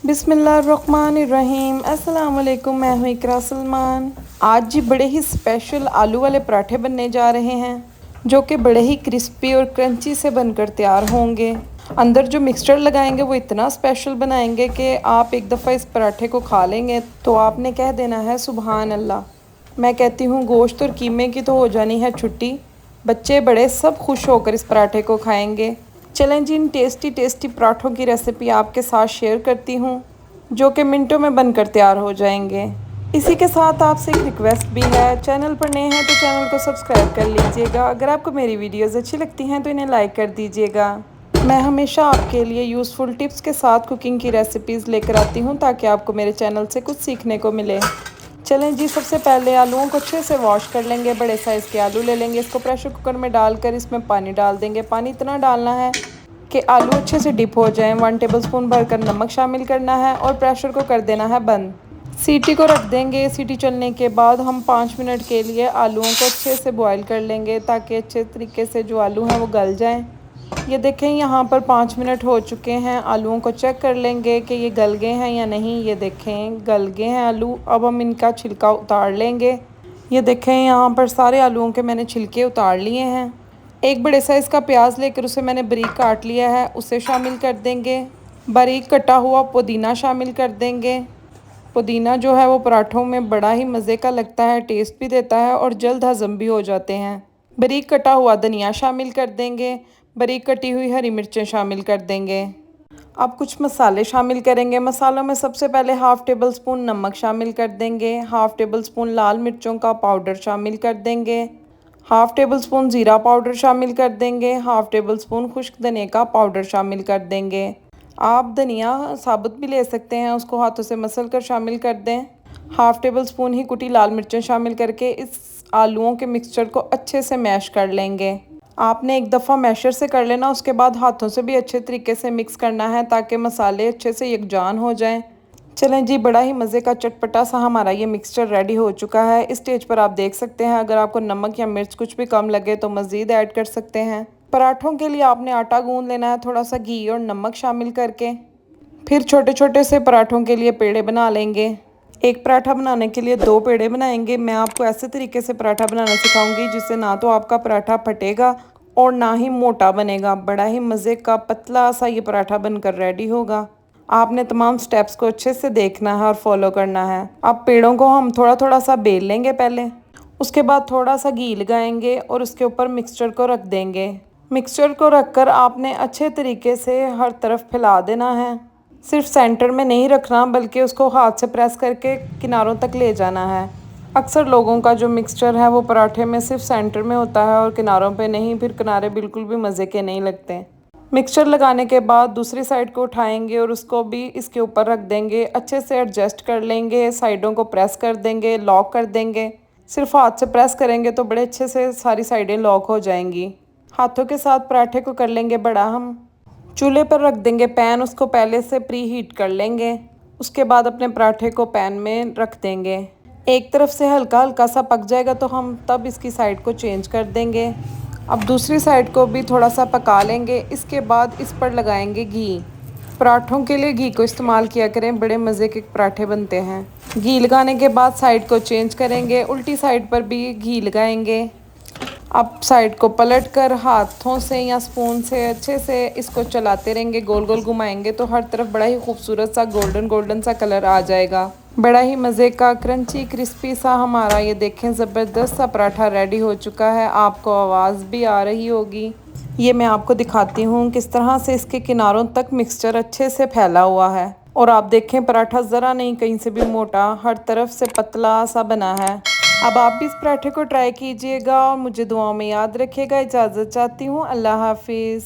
बिस्मिल्लाहिर्रहमानिर्रहीम। अस्सलाम वालेकुम। मैं हूँ इकरा सलमान। आज जी बड़े ही स्पेशल आलू वाले पराठे बनने जा रहे हैं जो कि बड़े ही क्रिस्पी और क्रंची से बनकर तैयार होंगे। अंदर जो मिक्सचर लगाएंगे वो इतना स्पेशल बनाएंगे कि आप एक दफ़ा इस पराठे को खा लेंगे तो आपने कह देना है सुबहान अल्लाह। मैं कहती हूँ गोश्त और कीमे की तो हो जानी है छुट्टी, बच्चे बड़े सब खुश होकर इस पराठे को खाएंगे। चलें जी, इन टेस्टी टेस्टी पराठों की रेसिपी आपके साथ शेयर करती हूँ जो कि मिनटों में बनकर तैयार हो जाएंगे। इसी के साथ आपसे एक रिक्वेस्ट भी है, चैनल पर नए हैं तो चैनल को सब्सक्राइब कर लीजिएगा। अगर आपको मेरी वीडियोस अच्छी लगती हैं तो इन्हें लाइक कर दीजिएगा। मैं हमेशा आपके लिए यूज़फुल टिप्स के साथ कुकिंग की रेसिपीज़ लेकर आती हूँ ताकि आपको मेरे चैनल से कुछ सीखने को मिले। चलें जी, सबसे पहले आलूओं को अच्छे से वॉश कर लेंगे। बड़े साइज़ के आलू ले लेंगे, इसको प्रेशर कुकर में डालकर इसमें पानी डाल देंगे। पानी इतना डालना है कि आलू अच्छे से डिप हो जाएं। 1 टेबलस्पून भरकर नमक शामिल करना है और प्रेशर को कर देना है बंद। सीटी को रख देंगे। सीटी चलने के बाद हम 5 मिनट के लिए आलूओं को अच्छे से बॉईल कर लेंगे ताकि अच्छे तरीके से जो आलू हैं वो गल जाएं। ये देखें, यहाँ पर 5 मिनट हो चुके हैं। आलूओं को चेक कर लेंगे कि ये गल गए हैं या नहीं। ये देखें गल गए हैं आलू। अब हम इनका छिलका उतार लेंगे। ये देखें, यहाँ पर सारे आलूओं के मैंने छिलके उतार लिए हैं। एक बड़े साइज़ का प्याज लेकर उसे मैंने बारीक काट लिया है, उसे शामिल कर देंगे। बारीक कटा हुआ पुदीना शामिल कर देंगे। पुदीना जो है वो पराठों में बड़ा ही मज़े का लगता है, टेस्ट भी देता है और जल्द हज़म भी हो जाते हैं। बारीक कटा हुआ धनिया शामिल कर देंगे। बारीक कटी हुई हरी मिर्चें शामिल कर देंगे। अब कुछ मसाले शामिल करेंगे। मसालों में सबसे पहले 1/2 टेबलस्पून नमक शामिल कर देंगे। 1/2 टेबलस्पून लाल मिर्चों का पाउडर शामिल कर देंगे। 1/2 टेबलस्पून ज़ीरा पाउडर शामिल कर देंगे। 1/2 टेबलस्पून खुश्क धनिया का पाउडर शामिल कर देंगे। आप धनिया साबुत भी ले सकते हैं, उसको हाथों से मसल कर शामिल कर दें। 1/2 टेबलस्पून ही कुटी लाल मिर्चें शामिल करके इस आलूओं के मिक्सचर को अच्छे से मैश कर लेंगे। आपने एक दफ़ा मैशर से कर लेना, उसके बाद हाथों से भी अच्छे तरीके से मिक्स करना है ताकि मसाले अच्छे से यकजान हो जाएं। चलें जी, बड़ा ही मज़े का चटपटा सा हमारा ये मिक्सचर रेडी हो चुका है। इस स्टेज पर आप देख सकते हैं, अगर आपको नमक या मिर्च कुछ भी कम लगे तो मज़ीद ऐड कर सकते हैं। पराठों के लिए आपने आटा गूंद लेना है थोड़ा सा घी और नमक शामिल करके। फिर छोटे छोटे से पराठों के लिए पेड़े बना लेंगे। एक पराठा बनाने के लिए 2 पेड़े बनाएंगे। मैं आपको ऐसे तरीके से पराठा बनाना सिखाऊंगी जिससे ना तो आपका पराठा फटेगा और ना ही मोटा बनेगा। बड़ा ही मज़े का पतला सा ये पराठा बनकर रेडी होगा। आपने तमाम स्टेप्स को अच्छे से देखना है और फॉलो करना है। अब पेड़ों को हम थोड़ा थोड़ा सा बेल लेंगे पहले, उसके बाद थोड़ा सा घी लगाएंगे और उसके ऊपर मिक्सचर को रख देंगे। मिक्सचर को रखकर आपने अच्छे तरीके से हर तरफ फैला देना है। सिर्फ सेंटर में नहीं रखना बल्कि उसको हाथ से प्रेस करके किनारों तक ले जाना है। अक्सर लोगों का जो मिक्सचर है वो पराठे में सिर्फ सेंटर में होता है और किनारों पे नहीं, फिर किनारे बिल्कुल भी मज़े के नहीं लगते। मिक्सचर लगाने के बाद दूसरी साइड को उठाएंगे और उसको भी इसके ऊपर रख देंगे। अच्छे से एडजस्ट कर लेंगे, साइडों को प्रेस कर देंगे, लॉक कर देंगे। सिर्फ हाथ से प्रेस करेंगे तो बड़े अच्छे से सारी साइडें लॉक हो जाएंगी। हाथों के साथ पराठे को कर लेंगे बड़ा। हम चूल्हे पर रख देंगे पैन, उसको पहले से प्री हीट कर लेंगे। उसके बाद अपने पराठे को पैन में रख देंगे। एक तरफ से हल्का हल्का सा पक जाएगा तो हम तब इसकी साइड को चेंज कर देंगे। अब दूसरी साइड को भी थोड़ा सा पका लेंगे। इसके बाद इस पर लगाएंगे घी। पराठों के लिए घी को इस्तेमाल किया करें, बड़े मज़े के पराठे बनते हैं। घी लगाने के बाद साइड को चेंज करेंगे, उल्टी साइड पर भी घी लगाएंगे। अब साइड को पलट कर हाथों से या स्पून से अच्छे से इसको चलाते रहेंगे, गोल गोल घुमाएंगे तो हर तरफ बड़ा ही खूबसूरत सा गोल्डन गोल्डन सा कलर आ जाएगा। बड़ा ही मज़े का क्रंची क्रिस्पी सा हमारा ये देखें ज़बरदस्त सा पराठा रेडी हो चुका है। आपको आवाज़ भी आ रही होगी। ये मैं आपको दिखाती हूँ किस तरह से इसके किनारों तक मिक्सचर अच्छे से फैला हुआ है। और आप देखें पराठा ज़रा नहीं कहीं से भी मोटा, हर तरफ से पतला सा बना है। अब आप भी इस पराठे को ट्राई कीजिएगा और मुझे दुआओं में याद रखिएगा। इजाज़त चाहती हूँ। अल्लाह हाफिज़।